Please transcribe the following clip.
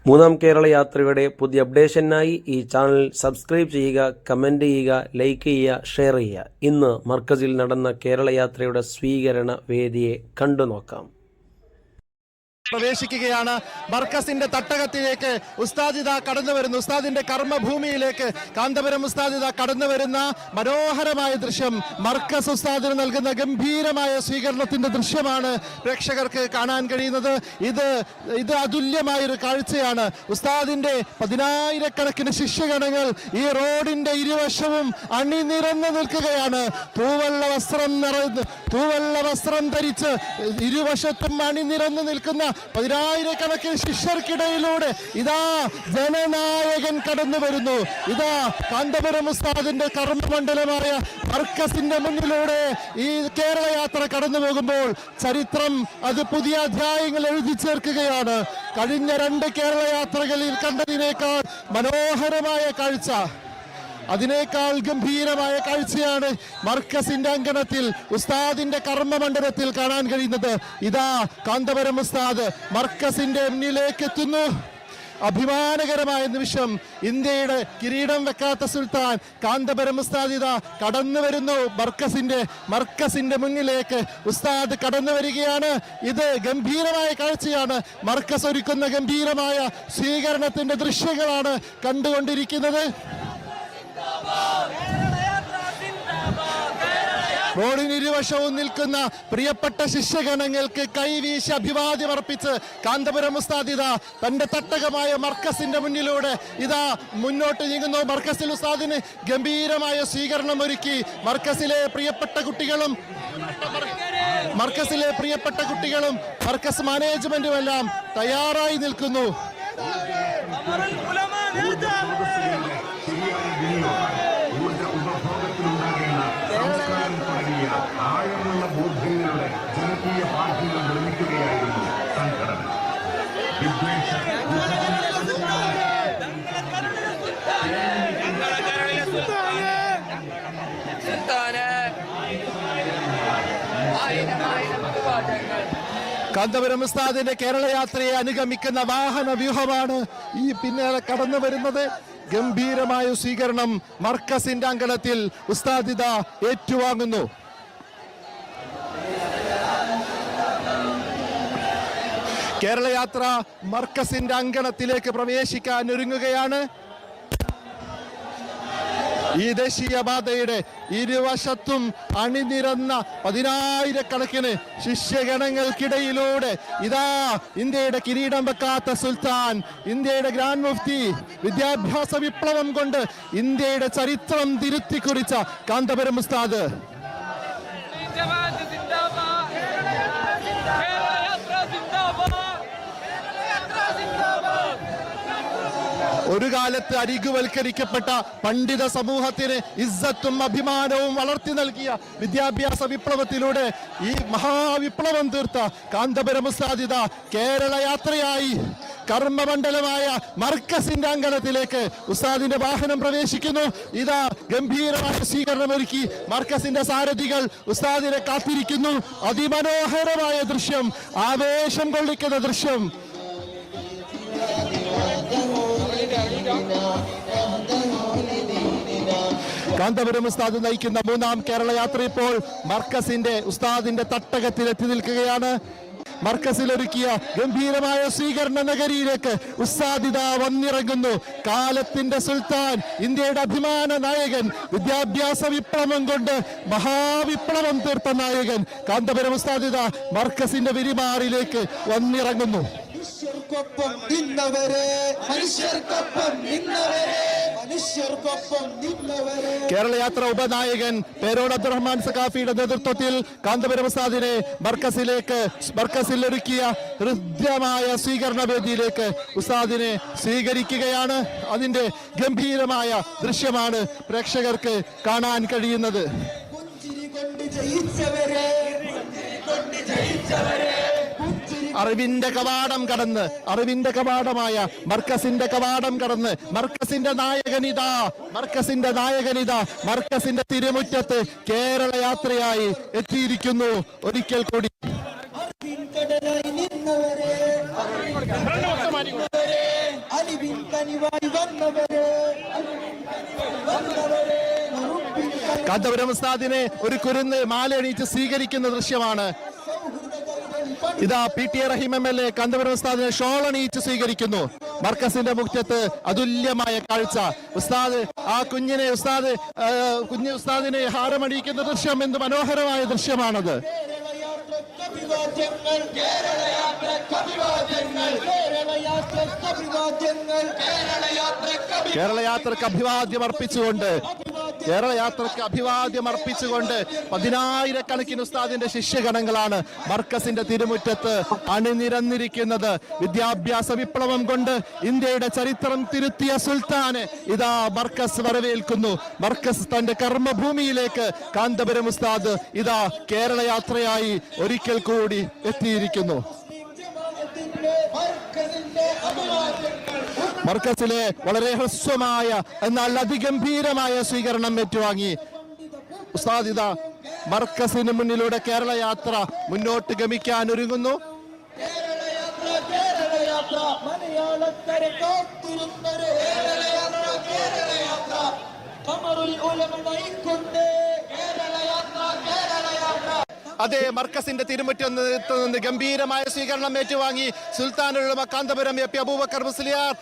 മൂന്നാം കേരള യാത്രയുടെ പുതിയ അപ്ഡേഷനായി ഈ ചാനൽ സബ്സ്ക്രൈബ് ചെയ്യുക, കമൻറ്റ് ചെയ്യുക, ലൈക്ക് ചെയ്യുക, ഷെയർ ചെയ്യുക. ഇന്ന് മർക്കസിൽ നടന്ന കേരള യാത്രയുടെ സ്വീകരണ വേദിയെ കണ്ടു നോക്കാം. പ്രവേശിക്കുകയാണ്. മർക്കസിന്റെ തട്ടകത്തിലേക്ക് ഉസ്താദിദ കടന്നു വരുന്നു. ഉസ്താദിന്റെ കർമ്മഭൂമിയിലേക്ക് കാന്തപുരം ഉസ്താദിദ കടന്നു വരുന്ന മനോഹരമായ ദൃശ്യം, മർക്കസ് ഉസ്താദിന് നൽകുന്ന ഗംഭീരമായ സ്വീകരണത്തിന്റെ ദൃശ്യമാണ് പ്രേക്ഷകർക്ക് കാണാൻ കഴിയുന്നത്. ഇത് അതുല്യമായൊരു കാഴ്ചയാണ്. ഉസ്താദിന്റെ 10,000-കണക്കിന് ശിഷ്യഗണങ്ങൾ ഈ റോഡിന്റെ ഇരുവശവും അണിനിരന്നു നിൽക്കുകയാണ്. തൂവെള്ള വസ്ത്രം ധരിച്ച് ഇരുവശത്തും അണിനിരന്നു നിൽക്കുന്ന 10,000-കണക്കിന് ശിഷ്യർക്കിടയിലൂടെ ഇതാ ജനനായകൻ കടന്നു വരുന്നു. ഇതാ കാന്തപുരം ഉസ്താദിന്റെ കർമ്മമണ്ഡലമായ മർക്കസിന്റെ മുന്നിലൂടെ ഈ കേരള യാത്ര കടന്നു പോകുമ്പോൾ ചരിത്രം അത് പുതിയ അധ്യായങ്ങൾ എഴുതി ചേർക്കുകയാണ്. കഴിഞ്ഞ 2 കേരള യാത്രകളിൽ കണ്ടതിനേക്കാൾ മനോഹരമായ കാഴ്ച, അതിനേക്കാൾ ഗംഭീരമായ കാഴ്ചയാണ് മർക്കസിന്റെ അങ്കണത്തിൽ ഉസ്താദിന്റെ കർമ്മമണ്ഡലത്തിൽ കാണാൻ കഴിയുന്നത്. ഇതാ കാന്തപുരം ഉസ്താദ് മർക്കസിന്റെ മുന്നിലേക്ക് എത്തുന്നു. അഭിമാനകരമായ നിമിഷം. ഇന്ത്യയുടെ കിരീടം വെക്കാത്ത സുൽത്താൻ കാന്തപുരം ഉസ്താദ് ഇതാ കടന്നു വരുന്നു. മർക്കസിന്റെ മുന്നിലേക്ക് ഉസ്താദ് കടന്നു വരികയാണ്. ഇത് ഗംഭീരമായ കാഴ്ചയാണ്. മർക്കസ് ഒരുക്കുന്ന ഗംഭീരമായ സ്വീകരണത്തിന്റെ ദൃശ്യങ്ങളാണ് കണ്ടുകൊണ്ടിരിക്കുന്നത്. റോഡിനിരുവശവും നിൽക്കുന്ന പ്രിയപ്പെട്ട ശിഷ്യഗണങ്ങൾക്ക് കൈവീശി അഭിവാദ്യമർപ്പിച്ച് കാന്തപുരം ഉസ്താദ് ഇതാ തന്റെ തട്ടകമായ മർക്കസിന്റെ മുന്നിലൂടെ ഇതാ മുന്നോട്ട് നീങ്ങുന്നു. മർക്കസിൽ ഉസ്താദിന് ഗംഭീരമായ സ്വീകരണം ഒരുക്കി മർക്കസിലെ പ്രിയപ്പെട്ട കുട്ടികളും മർക്കസ് മാനേജ്മെന്റുമെല്ലാം തയ്യാറായി നിൽക്കുന്നു. ആഴമുള്ള ബോധ്യങ്ങളുടെ ജനകീയ പാഠ്യങ്ങൾ നിർമ്മിക്കുകയായിരുന്നു സംഘടന. കാന്തപുരം ഉസ്താദിന്റെ കേരള യാത്രയെ അനുഗമിക്കുന്ന വാഹന വ്യൂഹമാണ് ഈ പിന്നാലെ കടന്നു വരുന്നത്. ഗംഭീരമായ സ്വീകരണം മർക്കസിന്റെ അങ്കണത്തിൽ ഉസ്താദിദ ഏറ്റുവാങ്ങുന്നു. കേരള യാത്ര മർക്കസിന്റെ അങ്കണത്തിലേക്ക് പ്രവേശിക്കാൻ ഒരുങ്ങുകയാണ്. ഈ ദേശീയപാതയുടെ ഇരുവശത്തും അണിനിരന്ന 10,000-കണക്കിന് ശിഷ്യഗണങ്ങൾക്കിടയിലൂടെ ഇതാ ഇന്ത്യയുടെ കിരീടം വെക്കാത്ത സുൽത്താൻ, ഇന്ത്യയുടെ ഗ്രാൻഡ് മുഫ്തി, വിദ്യാഭ്യാസ വിപ്ലവം കൊണ്ട് ഇന്ത്യയുടെ ചരിത്രം തിരുത്തി കുറിച്ച കാന്തപുരം ഉസ്താദ് ഒരു കാലത്ത് അരികുവൽക്കരിക്കപ്പെട്ട പണ്ഡിത സമൂഹത്തിന് ഇസ്സത്തും അഭിമാനവും വളർത്തി നൽകിയ വിദ്യാഭ്യാസ വിപ്ലവത്തിലൂടെ ഈ മഹാവിപ്ലവം തീർത്ത കാന്തപുരം ഉസ്താദ് കേരള യാത്രയായി കർമ്മമണ്ഡലമായ മർക്കസിന്റെ അങ്കണത്തിലേക്ക് ഉസ്താദിന്റെ വാഹനം പ്രവേശിക്കുന്നു. ഇതാ ഗംഭീരമായ സ്വീകരണം ഒരുക്കി മർക്കസിന്റെ സാരഥികൾ ഉസ്താദിനെ കാത്തിരിക്കുന്നു. അതിമനോഹരമായ ദൃശ്യം, ആവേശം കൊള്ളിക്കുന്ന ദൃശ്യം. കാന്തപുരം ഉസ്താദ് നയിക്കുന്ന 3ാം കേരള യാത്ര ഇപ്പോൾ മർക്കസിന്റെ ഉസ്താദിന്റെ തട്ടകത്തിൽ എത്തി നിൽക്കുകയാണ്. മർക്കസിൽ ഒരുക്കിയ ഗംഭീരമായ സ്വീകരണ നഗരിയിലേക്ക് ഉസ്താദിദ വന്നിറങ്ങുന്നു. കാലത്തിന്റെ സുൽത്താൻ, ഇന്ത്യയുടെ അഭിമാന നായകൻ, വിദ്യാഭ്യാസ വിപ്ലവം കൊണ്ട് മഹാവിപ്ലവം തീർത്ത നായകൻ കാന്തപുരം ഉസ്താദിദ മർക്കസിന്റെ വിരിമാറിലേക്ക് വന്നിറങ്ങുന്നു. കേരള യാത്ര ഉപനായകൻ പേരോട് അബ്ദുറഹ്മാൻ സഖാഫിയുടെ നേതൃത്വത്തിൽ കാന്തപുരം ഉസ്താദിനെ മർക്കസിൽ ഒരുക്കിയ ഹൃദ്യമായ സ്വീകരണ വേദിയിലേക്ക് ഉസ്താദിനെ സ്വീകരിക്കുകയാണ്. അതിന്റെ ഗംഭീരമായ ദൃശ്യമാണ് പ്രേക്ഷകർക്ക് കാണാൻ കഴിയുന്നത്. അറിവിന്റെ കവാടം കടന്ന്, അറിവിന്റെ കവാടമായ മർക്കസിന്റെ കവാടം കടന്ന് മർക്കസിന്റെ നായകനിതാ മർക്കസിന്റെ തിരുമുറ്റത്ത് കേരള യാത്രയായി എത്തിയിരിക്കുന്നു. ഒരിക്കൽ കൂടി കാന്തപുരം ഉസ്താദിനെ ഒരു കുരുന്ന് മാലയണിയിച്ച് സ്വീകരിക്കുന്ന ദൃശ്യമാണ്. ഇതാ PTA റഹീം MLA കാന്തപുരം ഉസ്താദിനെ ഷോൾ അണിയിച്ച് സ്വീകരിക്കുന്നു. മർക്കസിന്റെ മുറ്റത്ത് അതുല്യമായ കാഴ്ച. ഉസ്താദ് ആ കുഞ്ഞു ഉസ്താദിനെ ഹാരമണിയിക്കുന്ന ദൃശ്യം എന്ത് മനോഹരമായ ദൃശ്യമാണത്. കേരളയാത്രക്ക് അഭിവാദ്യം അർപ്പിച്ചുകൊണ്ട് പതിനായിരക്കണക്കിന് ഉസ്താദിന്റെ ശിഷ്യഗണങ്ങളാണ് മർക്കസിന്റെ തിരുമുറ്റത്ത് അണിനിരന്നിരിക്കുന്നത്. വിദ്യാഭ്യാസ വിപ്ലവം കൊണ്ട് ഇന്ത്യയുടെ ചരിത്രം തിരുത്തിയ സുൽത്താനെ ഇതാ മർക്കസ് വരവേൽക്കുന്നു. മർക്കസ് തന്റെ കർമ്മഭൂമിയിലേക്ക് കാന്തപുരം ഉസ്താദ് ഇതാ കേരളയാത്രയായി ഒരിക്കൽ കൂടി എത്തിയിരിക്കുന്നു. മർക്കസിലെ വളരെ ഹ്രസ്വമായ എന്നാൽ അതിഗംഭീരമായ സ്വീകരണം ഏറ്റുവാങ്ങി ഉസ്താദ് ഇതാ മർക്കസിന് മുന്നിലൂടെ കേരളയാത്ര മുന്നോട്ട് ഗമിക്കാൻ ഒരുങ്ങുന്നു. അതേ മർക്കസിന്റെ തിരുമുറ്റത്ത് നിന്ന് ഗംഭീരമായ സ്വീകരണം ഏറ്റുവാങ്ങി സുൽത്താനുൽ ഉലമ കാന്തപുരം AP അബൂബക്കർ മുസ്ലിയാർ